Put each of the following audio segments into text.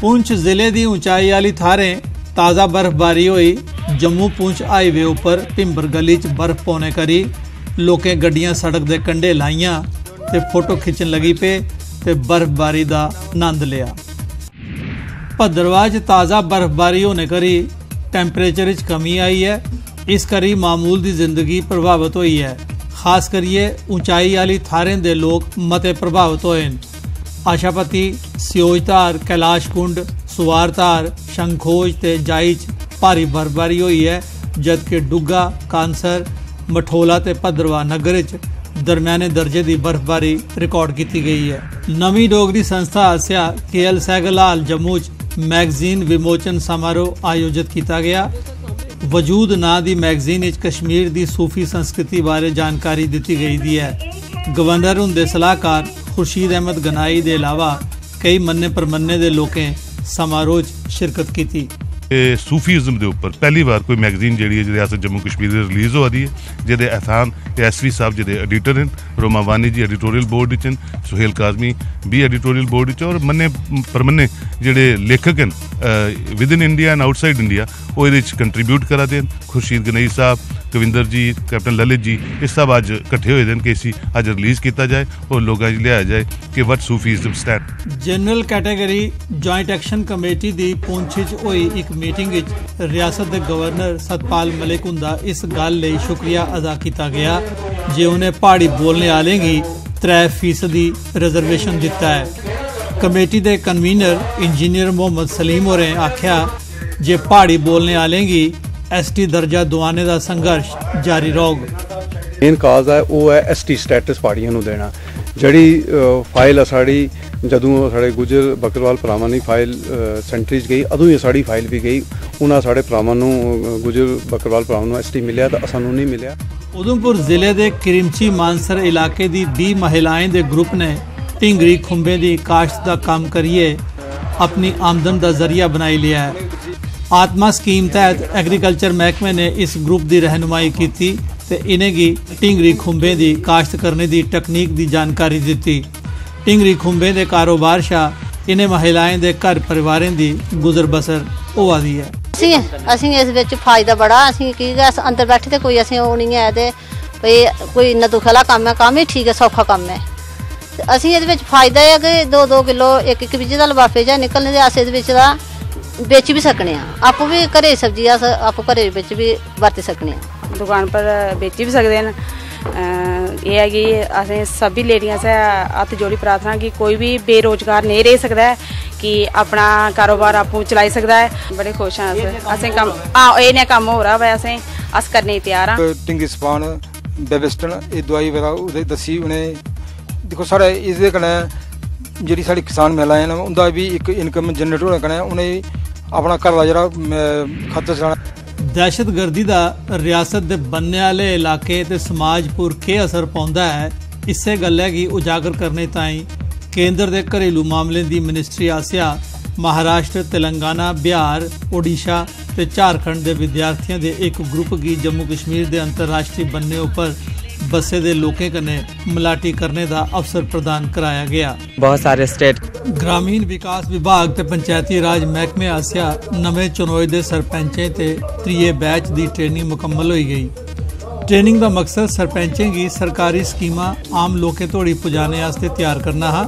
पुंछ जिले की ऊंचाई वाली थारें ताज़ा बर्फबारी हुई। जम्मू पुंछ हाईवे उपर भिंबर गली च बर्फ पौने करी लोकें गड्डियां सड़क के कंढे लाइया ते फोटो खिंचन लगी पे ते बर्फबारी का आनंद लिया। भद्रवाह च ताज़ा बर्फबारी होने करी टैंपरेचर च कमी आई है। इस करी मामूल की जिंदगी प्रभावित हुई है। खास करिए ऊंचाई वाली थारें दे लोग मते प्रभावित होए। आशापति, सियोजधार, कैलाश कुंड, सुवारधार, शंखोज ते जाई च भारी बर्फबारी हुई है, जबकि डुग्गा, कांसर, मठोला ते भद्रवाह नगर च दरम्याने दर्जे की बर्फबारी रिकॉर्ड की गई है। नवी डोगरी संस्था आसिया KL सहगल हाल जम्मू च मैगजीन विमोचन समारोह आयोजित किया गया। वजूद नां दी मैगजीन विच कश्मीर दी सूफी संस्कृति बारे जानकारी दी गई दी है। गवर्नर हुंदे सलाहकार खुर्शीद अहमद गनाई दे अलावा कई मन्ने परमन्ने दे लोकें समारोह च शिरकत की। सूफीज़म के उपर पहली बार कोई मैगजीन जी रियासत जम्मू कश्मीर रिलीज़ होआ दी है, जिहदे एहसान SV साहब जिहदे एडिटर हैं, रोमा वानी जी एडिटोरियल बोर्ड च, सुहेल काजमी भी एडिटोरियल बोर्ड च, और मन्ने परमन्ने जिहड़े लेखक हैं with in India and outside India वो ये कंट्रीब्यूट करा दे। खुर्शीद गनई साहब, कविंदर जी, कैप्टन ललित जी, ये सब अज कट्ठे होए कि इसी अज रिलीज़ किया जाए और लोगों लिया जाए कि what Sufism stand. General category joint action committee की पुंछ च होई एक मीटिंग रियासत के गवर्नर सतपाल मलिक हुंदा इस गल लई शुक्रिया अदा किया गया जे उन्हें पहाड़ी बोलने वाले की 3% रिजर्वेशन दिता है। कमेटी के कन्वीनर इंजीनियर मोहम्मद सलीम होरें आख्या जे पहाड़ी बोलने वाले की ST दर्जा दिवाने का संघर्ष जारी रहेगा। मेन काज है वो है ST स्टेटस पहाड़ियों को देना। जी फाइल है साड़ी जदों साढ़े गुजर बकरवाल भरावां की फाइल सेंटरी गई, अदों ही साड़ी फाइल भी गई। उन्होंने साढ़े भरावां गुजर बकरवाल भरावां ST मिलिया तो सानू नहीं मिलिया। उधमपुर जिले के किरिमची मानसर इलाके की 20 महिलाएं के ग्रुप ने ढिंगरी खुंबे की काश्त का काम करिए अपनी आमदन का जरिया बनाई लिया है। आत्मा स्कीम तहत एग्रीकल्चर महकमे ने इस ग्रुप की रहनुमाई की ते इन्हें ढिंगरी खुंबे की काश्त करने की तकनीक की जानकारी दी। ढिंगरी खुंबे के कारोबार शाह इन्हें महिलाएं के घर परिवारें की गुजर बसर होआ दी है। असीं इस विच फायदा बड़ा, असीं की अंदर बैठे ते कोई असीं ओह नहीं है ते कोई इन्ना दुख वाला काम है, काम ही ठीक है, सौखा काम है। असीं इहदे विच फायदा है कि 2-2 किलो 1-1 बीजे दा लिफाफे जा निकलने दे, अस इहदे विच दा बेच भी सकने हैं। आपू भी घरे सब्जी अस आपू घरे बिच भी वरत सकने हैं, दुकान पर बेची भी सकते हैं। ये है कि असें सभी लेडियां से हत्थ जोड़ी प्रार्थना कि कोई भी बेरोजगार नहीं रह सकता है, कि अपना कारोबार आपू चलाई सकता है। बड़े खुश हैं असें कम इन्हें कम हो रहा है, अस करने तैयार हाँ। टिंगी स्पान बेबिस्टन ये दवाई वगैरह दसी उन्हें देखो साढ़े इस जी साड़ी किसान महिलाएं न उनका भी एक इनकम जनरेट होने कन्नै उन्हें अपना घर का जरा खर्चा चलाना। दहशतगर्दी का रियासत के बनने वाले इलाके ते समाज पर के असर पाउंदा है, इसे गल्लै गी उजागर करने ताईं केंद्र के घरेलू मामलों की मिनिस्ट्री आसिया महाराष्ट्र, तेलंगाना, बिहार, ओडिशा ते झारखंड के विद्यार्थियों के एक ग्रुप की जम्मू कश्मीर के अंतरराष्ट्रीय बनने उपर बसे दे लोकें कन्नै मलाटी करने का अवसर प्रदान कराया गया। बहुत सारे स्टेट ग्रामीण विकास विभाग ते पंचायती राज महकमे आसिया नवे चुनोए दे सरपंचें ते 3 बैच की ट्रेनिंग मुकम्मल होई गई। ट्रेनिंग का मकसद सरपंचें की सरकारी स्कीमां आम लोकें तोड़ी पुजाने वास्ते तैयार करना हा।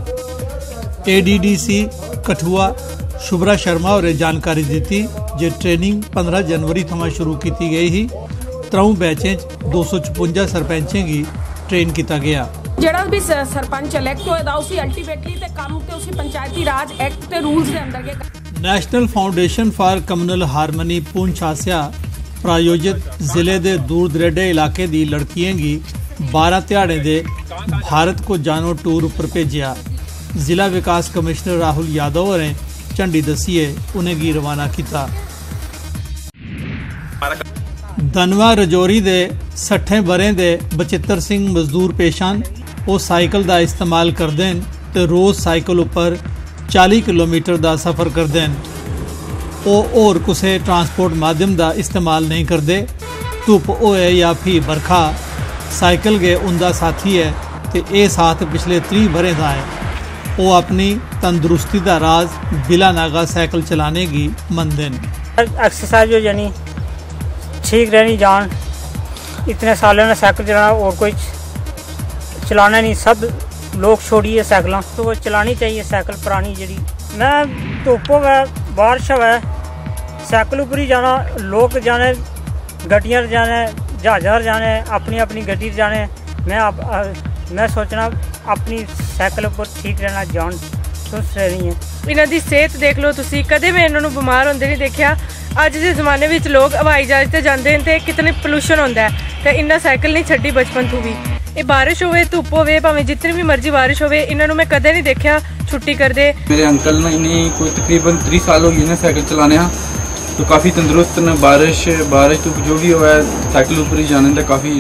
ADDC कठुआ शुभरा शर्मा होरें जानकारी दी जे ट्रेनिंग 15 जनवरी थमां शुरू की गई ही। 3 बैचें 256 सरपंचें की ट्रेन किया गया। ਜਿਹੜਾ भी सरपंच इलैक्ट होएगा उसी अल्टीमेटली ते काम ते उसी पंचायती राज एक्ट ते रूल्स दे अंदर के national foundation for communal harmony Poonch आसिया प्रायोजित जिले के दूर दरेडे इलाके की लड़कियों की 12 ध्याड़े दे भारत को जानो टूर पर भेजिया। जिला विकास कमिश्नर राहुल यादव होरें झंडी दसिए उन्हें रवाना किया। धनवा रजौरी दे 60 बरें दे बचित्र सिंह मजदूर पेशान वो साइकिल का इस्तेमाल करते हैं तो रोज़ साइकिल उपर 40 किलोमीटर का सफ़र करते हैं। वो होर किसी ट्रांसपोर्ट माध्यम का इस्तेमाल नहीं करते। धुप होए या फिर बरखा साइकिल गए उनका साथी है तो ये साथ पिछले 30 बरें का है। वो अपनी तंदुरुस्ती का राज बिला नागा साइकिल चलाने की मनते हैं। एक्सरसाइज हो जानी, ठीक रहनी जान। इतने सालों में साइकिल चलाना और कोई चलाना नहीं, सब लोग छोड़िए साइकिल तो वो चलानी चाहिए साइकिल पुरानी जी। मैं धुप होवे बारिश होवे साइकिल उपर ही जाना, लोग जाने गड्डियां जाने जहाज़ जाने अपनी अपनी गड्डी जाने। मैं सोचना अपनी साइकिल पर ठीक रहना, जान चुस्त रहनी है। इन्हां दी सेहत देख लो तुसी, कदे मैं इन्हां नूं बीमार होंदे नहीं देखिया। अज के जमाने में लोग हवाई जहाज से जाते हैं तो कितने पोल्यूशन होता है, तो इन्ना साइकिल नहीं छड्डी बचपन तो भी। ये बारिश होवे धुप होवे भावें जितनी भी मर्जी बारिश होवे, इन्हां नूं मैं कदे नहीं देखिया छुट्टी करदे। मेरे अंकल ने इन्हें कोई तकरीबन 3 साल हो गए ने साइकिल चलाने, तो काफ़ी तंदुरुस्त ने। बारिश धुप जो भी हुआ है साइकिल ऊपर ही जाने तो काफ़ी